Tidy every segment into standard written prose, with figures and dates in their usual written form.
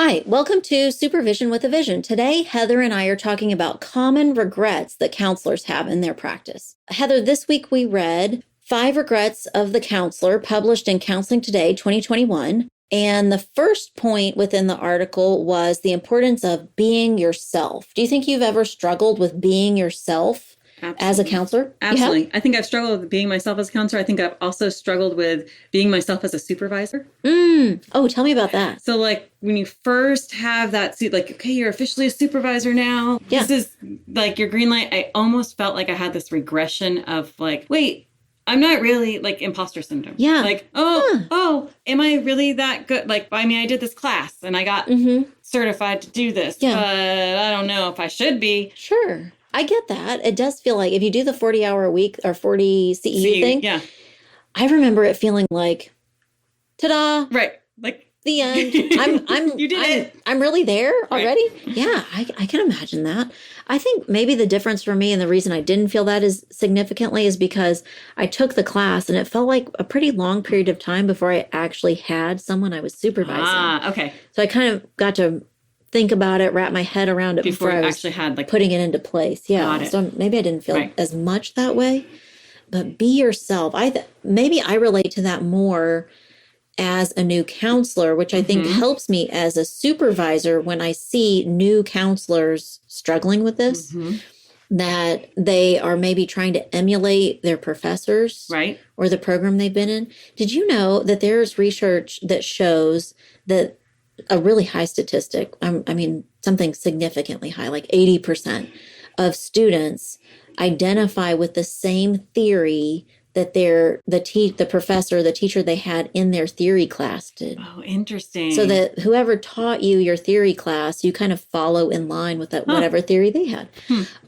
Hi, welcome to Supervision with a Vision. Today, Heather and I are talking about common regrets that counselors have in their practice. Heather, this week we read 5 Regrets of the Counselor published in Counseling Today 2021. And the first point within the article was the importance of being yourself. Do you think you've ever struggled with being yourself as a counselor? Absolutely. I think I've struggled with being myself as a counselor. I think I've also struggled with being myself as a supervisor. Oh, tell me about that. So like when you first have that seat, like, okay, you're officially a supervisor now. Yeah. This is like your green light. I almost felt like I had this regression of like, wait, I'm not really like imposter syndrome. Yeah. Like, oh, am I really that good? Like, I mean, I did this class and I got certified to do this, but I don't know if I should be. Sure. I get that. It does feel like if you do the 40-hour a week or 40 CEU thing, I remember it feeling like, ta-da. Right. Like the end. You did it. I'm really there already. Right. Yeah, I can imagine that. I think maybe the difference for me and the reason I didn't feel that as significantly is because I took the class and it felt like a pretty long period of time before I actually had someone I was supervising. Ah, okay. So I kind of got to think about it, wrap my head around it before I was actually had like putting it into place. Yeah. So maybe I didn't feel as much that way. But be yourself. Maybe I relate to that more as a new counselor, which I think helps me as a supervisor when I see new counselors struggling with this, that they are maybe trying to emulate their professors or the program they've been in. Did you know that there's research that shows that a really high statistic, I mean, something significantly high, like 80% of students identify with the same theory that the professor, the teacher they had in their theory class did. Oh, interesting. So that whoever taught you your theory class, you kind of follow in line with that whatever theory they had.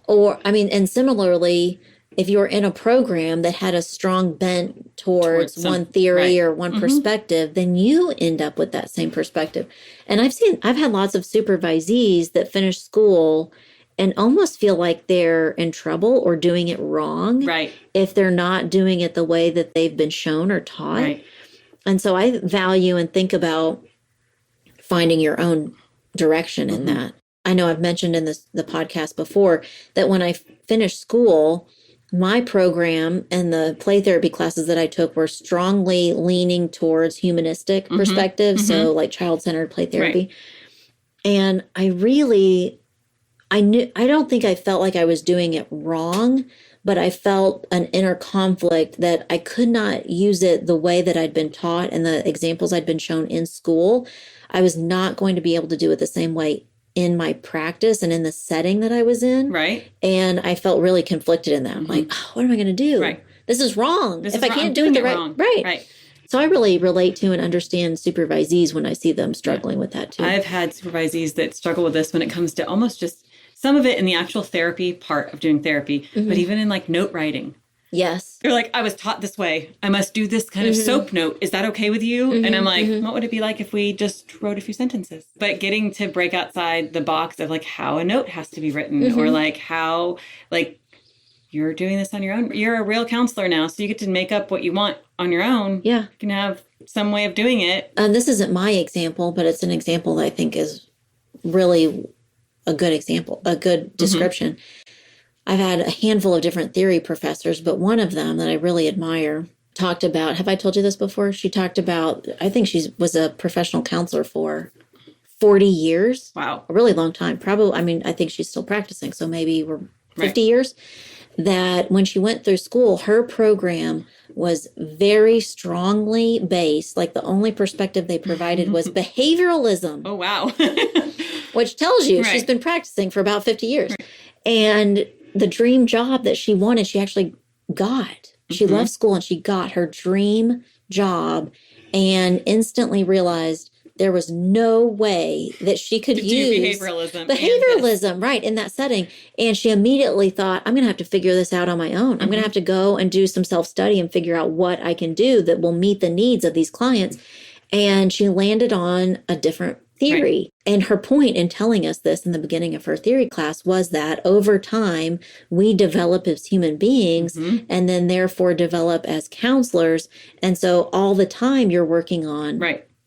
Or, I mean, and similarly, if you're in a program that had a strong bent towards one theory or one perspective, then you end up with that same perspective. And I've had lots of supervisees that finish school and almost feel like they're in trouble or doing it wrong. Right. If they're not doing it the way that they've been shown or taught. Right. And so I value and think about finding your own direction in that. I know I've mentioned in the podcast before that when I finished school, my program and the play therapy classes that I took were strongly leaning towards humanistic perspectives. So like child-centered play therapy. And I don't think I felt like I was doing it wrong, but I felt an inner conflict that I could not use it the way that I'd been taught and the examples I'd been shown in school. I was not going to be able to do it the same way in my practice and in the setting that I was in. Right. And I felt really conflicted in that. I'm like, what am I going to do? Right. This is wrong. If I can't do it the right. So I really relate to and understand supervisees when I see them struggling with that too. I've had supervisees that struggle with this when it comes to almost just some of it in the actual therapy part of doing therapy, but even in like note writing. Yes. They're like, I was taught this way. I must do this kind of soap note. Is that okay with you? And I'm like, what would it be like if we just wrote a few sentences? But getting to break outside the box of like how a note has to be written or like how, like, you're doing this on your own. You're a real counselor now, so you get to make up what you want on your own. Yeah. You can have some way of doing it. And this isn't my example, but it's an example that I think is really a good example, a good description. I've had a handful of different theory professors, but one of them that I really admire talked about, have I told you this before? She talked about, I think she was a professional counselor for 40 years. Wow. A really long time. Probably, I mean, I think she's still practicing, so maybe we're 50 years. That when she went through school, her program was very strongly based, like the only perspective they provided was behavioralism. Oh, wow. Which tells you she's been practicing for about 50 years. And the dream job that she wanted, she actually got. She left school and she got her dream job and instantly realized there was no way that she could use behavioralism right in that setting. And she immediately thought, I'm going to have to figure this out on my own. I'm going to have to go and do some self-study and figure out what I can do that will meet the needs of these clients. And she landed on a different theory. And her point in telling us this in the beginning of her theory class was that over time, we develop as human beings and then therefore develop as counselors. And so all the time you're working on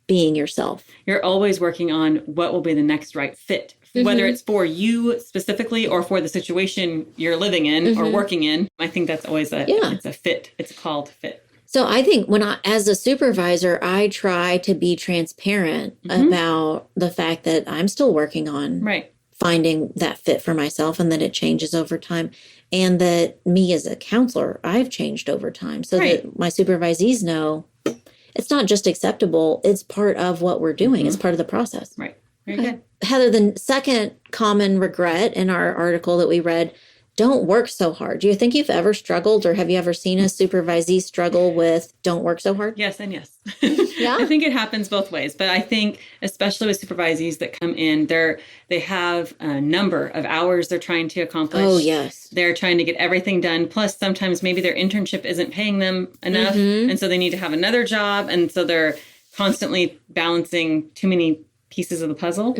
being yourself. You're always working on what will be the next right fit, whether it's for you specifically or for the situation you're living in or working in. I think that's always it's a fit. It's called fit. So I think as a supervisor, I try to be transparent about the fact that I'm still working on finding that fit for myself and that it changes over time. And that me as a counselor, I've changed over time so that my supervisees know it's not just acceptable. It's part of what we're doing. It's part of the process. Right. Very good. Heather, the second common regret in our article that we read, don't work so hard. Do you think you've ever struggled, or have you ever seen a supervisee struggle with don't work so hard? Yes and yes. Yeah. I think it happens both ways. But I think especially with supervisees that come in, they have a number of hours they're trying to accomplish. Oh, yes. They're trying to get everything done. Plus, sometimes maybe their internship isn't paying them enough. And so they need to have another job. And so they're constantly balancing too many pieces of the puzzle.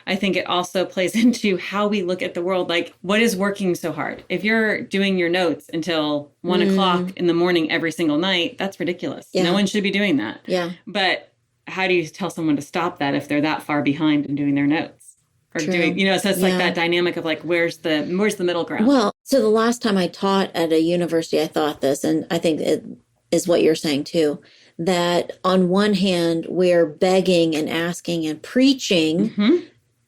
I think it also plays into how we look at the world. Like, what is working so hard? If you're doing your notes until 1 o'clock in the morning every single night, that's ridiculous. Yeah. No one should be doing that. Yeah. But how do you tell someone to stop that if they're that far behind in doing their notes? Or doing, so it's like that dynamic of like, where's the middle ground? Well, so the last time I taught at a university, I thought this, and I think it is what you're saying too, that on one hand, we're begging and asking and preaching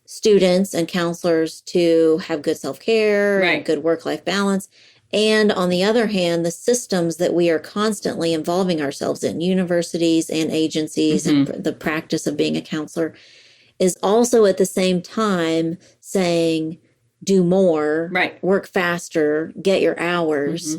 students and counselors to have good self-care and good work-life balance. And on the other hand, the systems that we are constantly involving ourselves in, universities and agencies and the practice of being a counselor, is also at the same time saying, do more, work faster, get your hours.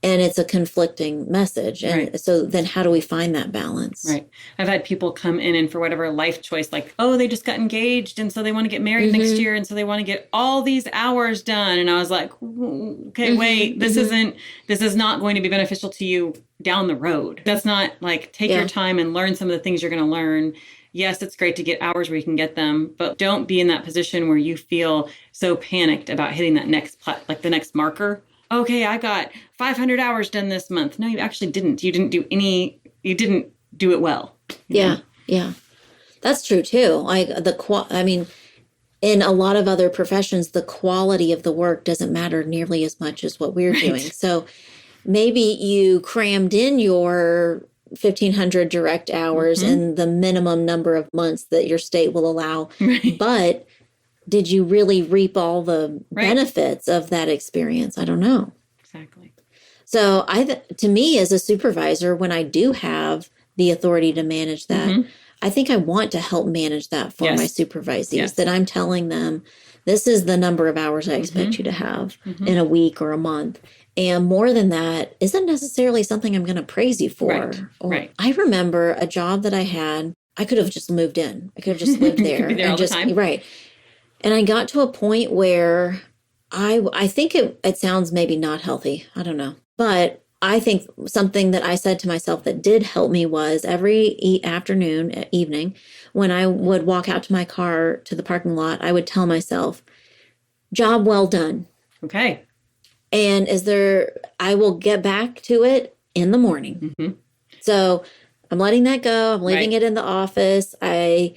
And it's a conflicting message. And so then how do we find that balance? Right. I've had people come in and for whatever life choice, like, oh, they just got engaged and so they want to get married next year. And so they want to get all these hours done. And I was like, okay, wait, this is not going to be beneficial to you down the road. That's not like take your time and learn some of the things you're going to learn. Yes, it's great to get hours where you can get them, but don't be in that position where you feel so panicked about hitting that the next marker. Okay, I got 500 hours done this month. No, you actually didn't. You didn't do it well. Yeah. That's true too. Like in a lot of other professions, the quality of the work doesn't matter nearly as much as what we're doing. So maybe you crammed in your 1,500 direct hours in the minimum number of months that your state will allow, but did you really reap all the benefits of that experience? I don't know. Exactly. So to me as a supervisor, when I do have the authority to manage that, I think I want to help manage that for my supervisees, that I'm telling them, this is the number of hours I expect you to have in a week or a month. And more than that isn't necessarily something I'm going to praise you for. I remember a job that I had, I could have just moved in. I could have just lived there. Be there all the time. And I got to a point where I think it sounds maybe not healthy. I don't know. But I think something that I said to myself that did help me was every evening, when I would walk out to my car to the parking lot, I would tell myself, job well done. Okay. And I will get back to it in the morning. So I'm letting that go. I'm leaving it in the office. I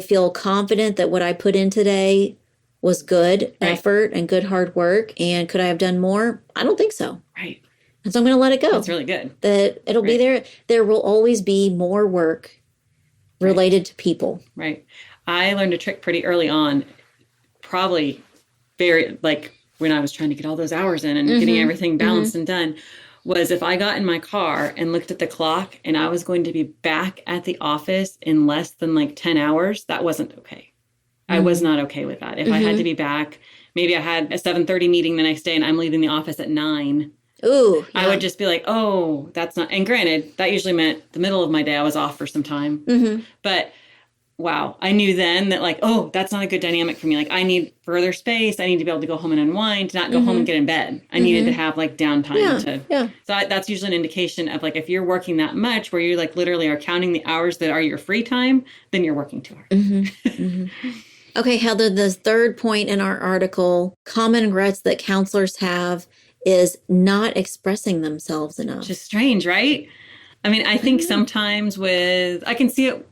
feel confident that what I put in today was good effort and good hard work. And could I have done more? I don't think so. Right. And so I'm going to let it go. That's really good. That it'll be there. There will always be more work related to people. Right. I learned a trick pretty early on, probably very when I was trying to get all those hours in and getting everything balanced and done, was if I got in my car and looked at the clock and I was going to be back at the office in less than 10 hours, that wasn't okay. I was not okay with that. If I had to be back, maybe I had a 7:30 meeting the next day and I'm leaving the office at 9. Ooh, I would just be like, oh, that's not, and granted, that usually meant the middle of my day I was off for some time. But wow, I knew then that oh, that's not a good dynamic for me. I need further space. I need to be able to go home and unwind, not go home and get in bed. I needed to have downtime So that's usually an indication of if you're working that much where you literally are counting the hours that are your free time, then you're working too hard. Okay, Heather, the third point in our article, common regrets that counselors have is not expressing themselves enough. Just strange, right? I mean, I think sometimes I can see it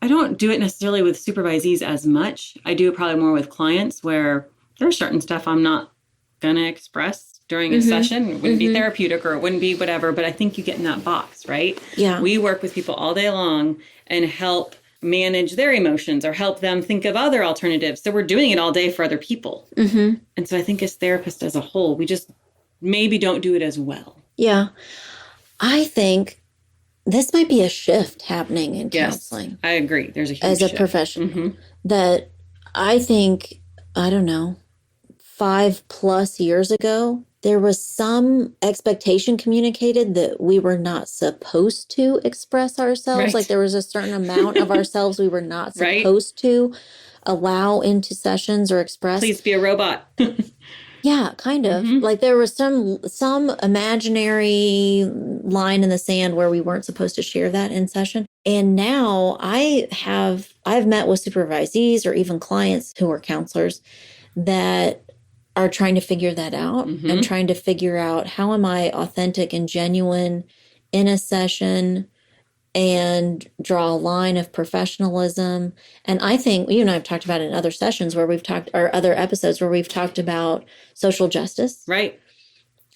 I don't do it necessarily with supervisees as much. I do it probably more with clients where there's certain stuff I'm not going to express during a session. It wouldn't be therapeutic or it wouldn't be whatever, but I think you get in that box, right? Yeah. We work with people all day long and help manage their emotions or help them think of other alternatives. So we're doing it all day for other people. And so I think as therapists as a whole, we just maybe don't do it as well. Yeah. I think this might be a shift happening in counseling. Yes, I agree. There's a huge as a shift. professional that I think, I don't know, 5+ years ago, there was some expectation communicated that we were not supposed to express ourselves. Right. Like there was a certain amount of ourselves we were not supposed to allow into sessions or express. Please be a robot. Yeah, kind of. Like there was some imaginary line in the sand where we weren't supposed to share that in session. And now I've met with supervisees or even clients who are counselors that are trying to figure that out and trying to figure out how am I authentic and genuine in a session and draw a line of professionalism. And I think you and I have talked about it in other sessions where we've talked, or other episodes where we've talked about social justice. Right.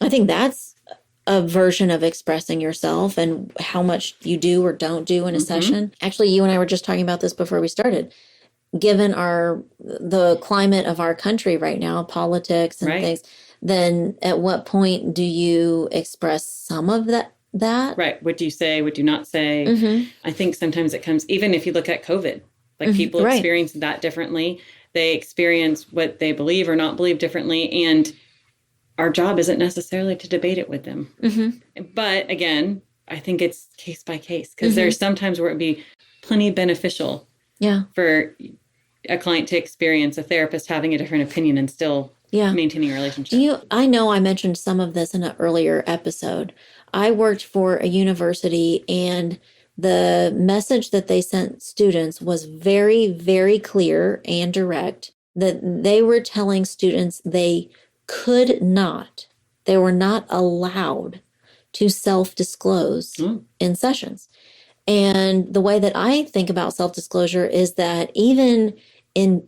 I think that's a version of expressing yourself and how much you do or don't do in a session. Actually, you and I were just talking about this before we started. Given the climate of our country right now, politics and things, then at what point do you express some of that? Right. What do you say? What do you not say? I think sometimes it comes, even if you look at COVID, like people experience that differently. They experience what they believe or not believe differently. And our job isn't necessarily to debate it with them. But again, I think it's case by case because there's sometimes where it'd be plenty beneficial for a client to experience a therapist having a different opinion and still maintaining a relationship. I know I mentioned some of this in an earlier episode. I worked for a university and the message that they sent students was very, very clear and direct that they were telling students they were not allowed to self-disclose in sessions. And the way that I think about self-disclosure is that even in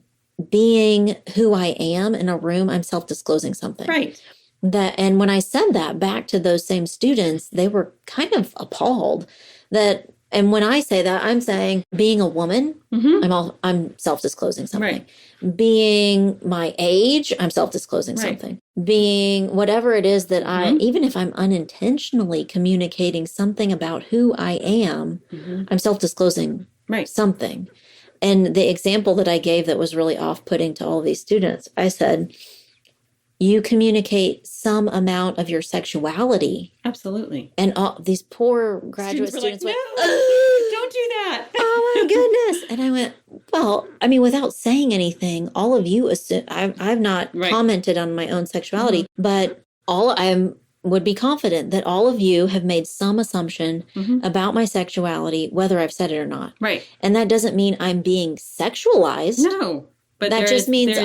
being who I am in a room, I'm self-disclosing something. Right. And when I said that back to those same students, they were kind of appalled that. And when I say that, I'm saying being a woman, I'm self-disclosing something. Right. Being my age, I'm self-disclosing something. Being whatever it is that even if I'm unintentionally communicating something about who I am, I'm self-disclosing something. And the example that I gave that was really off-putting to all of these students, I said, you communicate some amount of your sexuality. Absolutely. And all these poor graduate students went, no, don't do that. Oh my goodness. And I went, well, I mean, without saying anything, all of you assume, I've not commented on my own sexuality, but I would be confident that all of you have made some assumption about my sexuality, whether I've said it or not. Right. And that doesn't mean I'm being sexualized. No. But that just means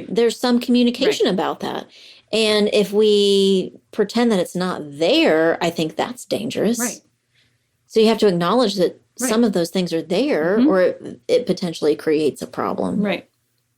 there's some communication about that. And if we pretend that it's not there, I think that's dangerous. Right. So you have to acknowledge that some of those things are there or it potentially creates a problem. Right.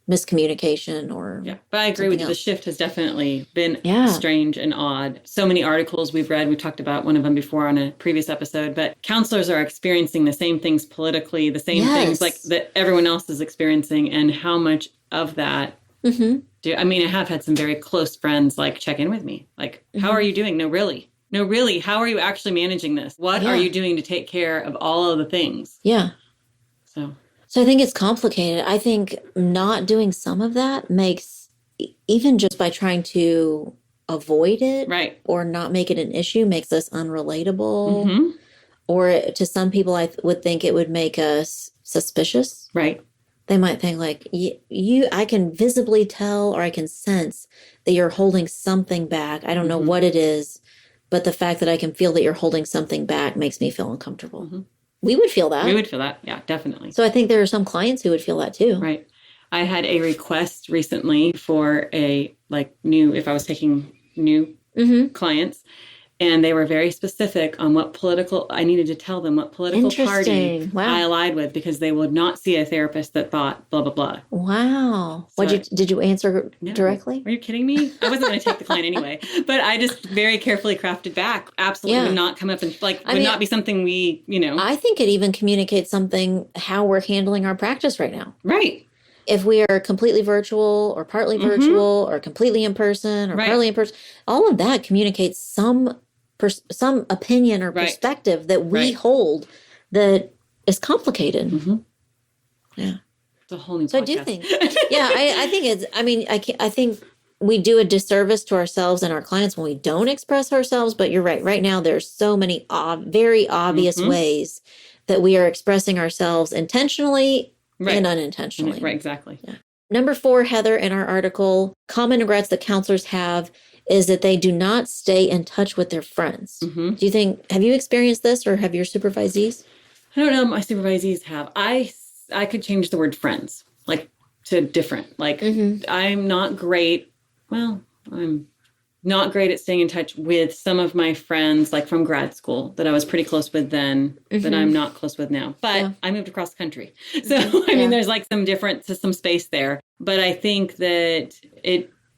Miscommunication or but I agree with you. The shift has definitely been strange and odd. So many articles we've read, we talked about one of them before on a previous episode, but counselors are experiencing the same things politically, the same things like that everyone else is experiencing, and how much of that I have had some very close friends like check in with me. Like, how are you doing? No, really, how are you actually managing this? What are you doing to take care of all of the things? Yeah. So I think it's complicated. I think not doing some of that makes, even just by trying to avoid it or not make it an issue, makes us unrelatable. Or to some people, I would think it would make us suspicious. Right. They might think like, I can visibly tell or I can sense that you're holding something back. I don't know what it is, but the fact that I can feel that you're holding something back makes me feel uncomfortable. We would feel that. Yeah, definitely. So I think there are some clients who would feel that too. Right. I had a request recently for if I was taking new clients, And they were very specific on I needed to tell them what political party I allied with, because they would not see a therapist that thought blah, blah, blah. Wow. So did you answer directly? Are you kidding me? I wasn't going to take the client anyway, but I just very carefully crafted back. Absolutely would not come up and not be something we, I think it even communicates something, how we're handling our practice right now. Right. If we are completely virtual or partly virtual or completely in person or partly in person, all of that communicates some opinion or perspective that we hold that is complicated. Mm-hmm. Yeah. It's a whole new podcast. So I do think, I think it's, I think we do a disservice to ourselves and our clients when we don't express ourselves, but you're right. Right now, there's so many very obvious ways that we are expressing ourselves intentionally and unintentionally. Right, exactly. Yeah. Number 4, Heather, in our article, common regrets that counselors have is that they do not stay in touch with their friends. Mm-hmm. Do you think, have you experienced this, or have your supervisees? I don't know. My supervisees have. I could change the word friends, to different. I'm not great. Well, I'm not great at staying in touch with some of my friends, from grad school, that I was pretty close with then, that I'm not close with now. But I moved across the country. So, I mean, there's some difference, some space there. But I think that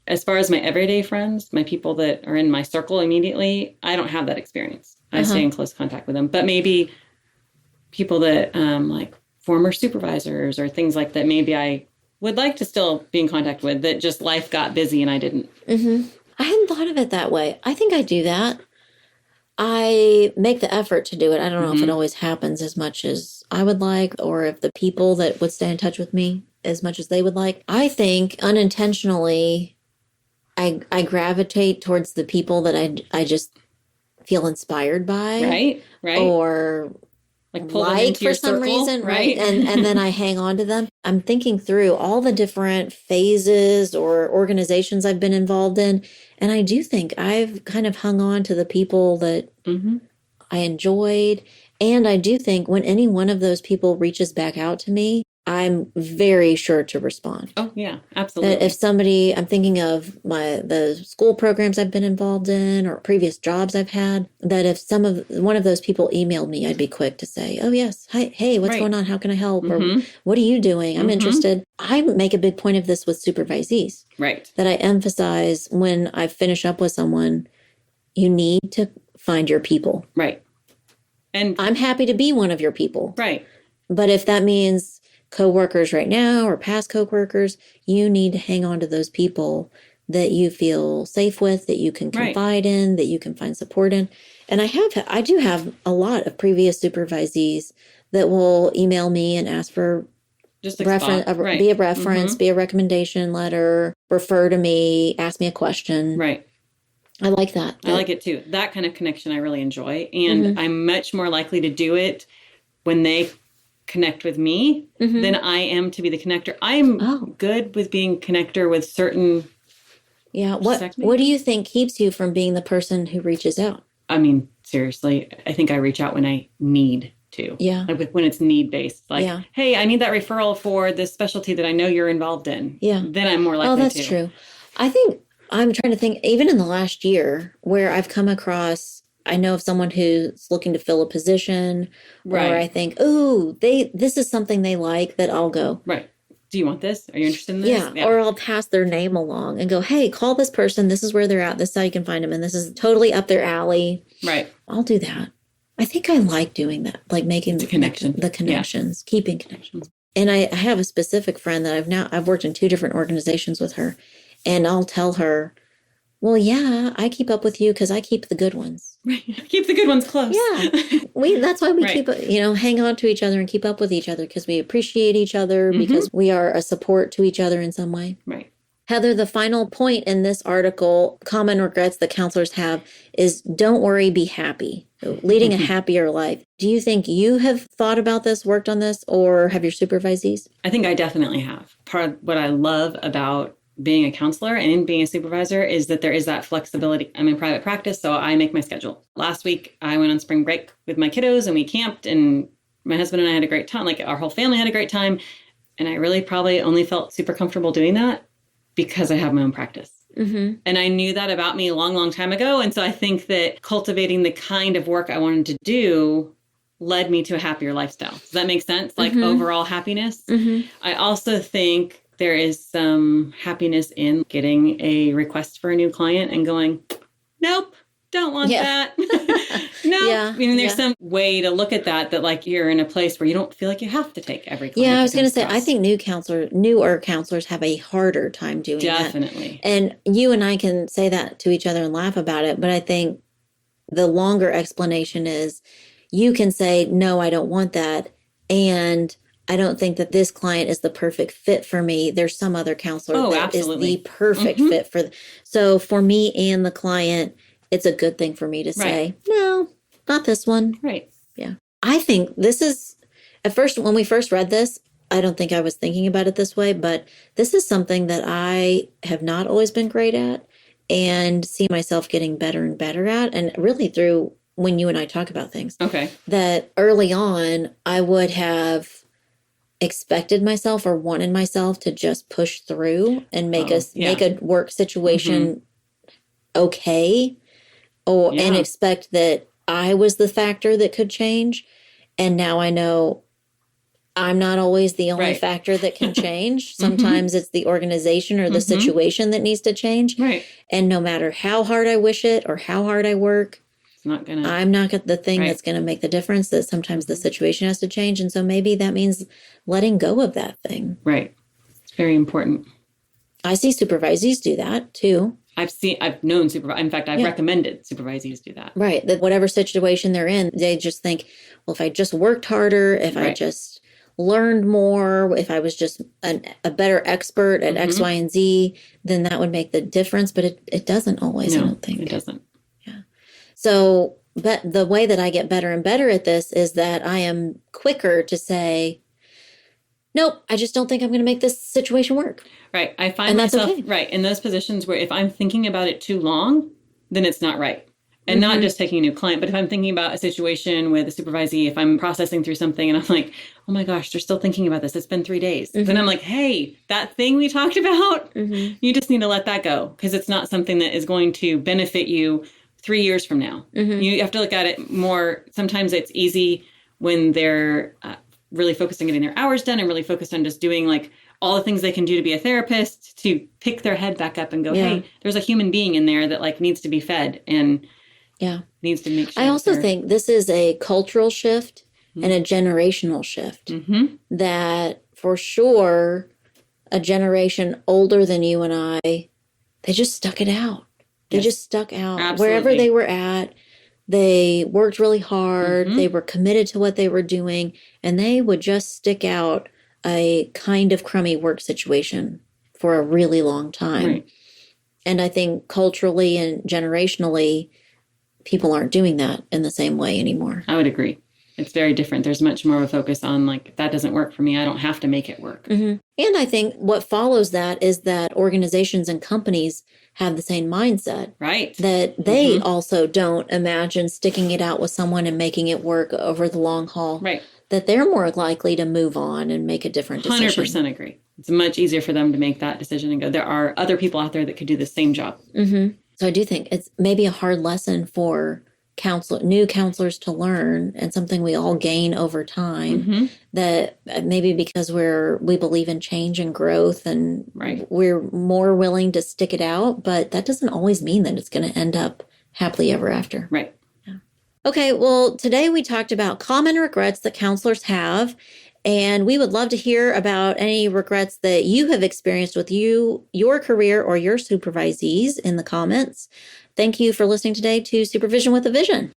as far as my everyday friends, my people that are in my circle immediately, I don't have that experience. I stay in close contact with them. But maybe people that, former supervisors or things like that, maybe I would like to still be in contact with, that just life got busy and I didn't. Mm-hmm. I hadn't thought of it that way. I think I do that. I make the effort to do it. I don't know if it always happens as much as I would like, or if the people that would stay in touch with me as much as they would like. I think unintentionally, I gravitate towards the people that I just feel inspired by. Right. Or pull them into your for some circle, reason, right? And then I hang on to them. I'm thinking through all the different phases or organizations I've been involved in. And I do think I've kind of hung on to the people that I enjoyed. And I do think when any one of those people reaches back out to me, I'm very sure to respond. Oh, yeah, absolutely. If somebody, I'm thinking of the school programs I've been involved in or previous jobs I've had, that if one of those people emailed me, I'd be quick to say, oh, yes, hi, hey, what's going on? How can I help? Or what are you doing? I'm interested. I make a big point of this with supervisees. Right. That I emphasize when I finish up with someone, you need to find your people. Right. And I'm happy to be one of your people. Right. But if that means coworkers right now or past coworkers, you need to hang on to those people that you feel safe with, that you can confide in, that you can find support in. And I do have a lot of previous supervisees that will email me and ask for just be a reference, be a recommendation letter, refer to me, ask me a question. Right. I like that. I like it too. That kind of connection I really enjoy. And I'm much more likely to do it when they connect with me than I am to be the connector. I'm good with being connector with certain. Yeah. What do you think keeps you from being the person who reaches out? I mean, seriously, I think I reach out when I need to. Yeah. When it's need based. Hey, I need that referral for this specialty that I know you're involved in. Yeah. Then I'm more likely to. Oh, that's true. I think I'm trying to think, even in the last year, where I've come across, I know of someone who's looking to fill a position, or I think, this is something they like, that I'll go. Right. Do you want this? Are you interested in this? Yeah. Or I'll pass their name along and go, hey, call this person. This is where they're at. This is how you can find them. And this is totally up their alley. Right. I'll do that. I think I like doing that, making the connection. The connections, keeping connections. And I have a specific friend that I've worked in 2 different organizations with her. And I'll tell her, well, yeah, I keep up with you because I keep the good ones. Right. Keep the good ones close. Yeah. That's why we keep, hang on to each other and keep up with each other, because we appreciate each other, because we are a support to each other in some way. Right. Heather, the final point in this article, common regrets that counselors have, is don't worry, be happy. Leading a happier life. Do you think you have thought about this, worked on this, or have your supervisees? I think I definitely have. Part of what I love about being a counselor and being a supervisor is that there is that flexibility. I'm in private practice, so I make my schedule. Last week, I went on spring break with my kiddos and we camped, and my husband and I had a great time. Our whole family had a great time. And I really probably only felt super comfortable doing that because I have my own practice. And I knew that about me a long, long time ago. And so I think that cultivating the kind of work I wanted to do led me to a happier lifestyle. Does that make sense? Like overall happiness. I also think there is some happiness in getting a request for a new client and going, nope, don't want that. No. I mean, there's some way to look at that like you're in a place where you don't feel like you have to take every client. Yeah, I was going to say, I think newer counselors have a harder time doing that. Definitely. And you and I can say that to each other and laugh about it. But I think the longer explanation is you can say, no, I don't want that. And I don't think that this client is the perfect fit for me. There's some other counselor that absolutely. is the perfect fit for. So for me and the client, it's a good thing for me to say, no, not this one. Right. Yeah. I think this is, at first, when we first read this, I don't think I was thinking about it this way, but this is something that I have not always been great at and see myself getting better and better at. And really through when you and I talk about things. Okay. That early on, I would have expected myself or wanted myself to just push through and make a work situation okay. And expect that I was the factor that could change. And now I know I'm not always the only factor that can change. Sometimes it's the organization or the situation that needs to change. Right. And no matter how hard I wish it or how hard I work, I'm not the thing that's going to make the difference. That sometimes the situation has to change. And so maybe that means letting go of that thing. Right. It's very important. I see supervisees do that too. I've known supervisors. In fact, I've recommended supervisees do that. Right. That whatever situation they're in, they just think, well, if I just worked harder, if I just learned more, if I was just a better expert at X, Y, and Z, then that would make the difference. But it doesn't always, I don't think. It doesn't. Yeah. So, but the way that I get better and better at this is that I am quicker to say, nope, I just don't think I'm going to make this situation work. Right. I find myself in those positions where if I'm thinking about it too long, then it's not right. And not just taking a new client, but if I'm thinking about a situation with a supervisee, if I'm processing through something and I'm like, oh my gosh, they're still thinking about this. It's been 3 days. Then I'm like, hey, that thing we talked about, you just need to let that go because it's not something that is going to benefit you 3 years from now. You have to look at it more. Sometimes it's easy when they're really focused on getting their hours done and really focused on just doing like all the things they can do to be a therapist to pick their head back up and go, hey, there's a human being in there that like needs to be fed and needs to make sure. I also think this is a cultural shift and a generational shift that for sure a generation older than you and I, they just stuck it out. They just stuck out. Absolutely. Wherever they were at. They worked really hard. They were committed to what they were doing, and they would just stick out a kind of crummy work situation for a really long time. Right. And I think culturally and generationally, people aren't doing that in the same way anymore. I would agree. It's very different. There's much more of a focus on like, that doesn't work for me. I don't have to make it work. And I think what follows that is that organizations and companies have the same mindset. Right. That they also don't imagine sticking it out with someone and making it work over the long haul. Right. That they're more likely to move on and make a different decision. 100% agree. It's much easier for them to make that decision and go, there are other people out there that could do the same job. So I do think it's maybe a hard lesson for new counselors to learn, and something we all gain over time, that maybe because we believe in change and growth and we're more willing to stick it out, but that doesn't always mean that it's going to end up happily ever after. Right. Yeah. Okay. Well, today we talked about common regrets that counselors have, and we would love to hear about any regrets that you have experienced with your career or your supervisees in the comments. Thank you for listening today to Supervision with a Vision.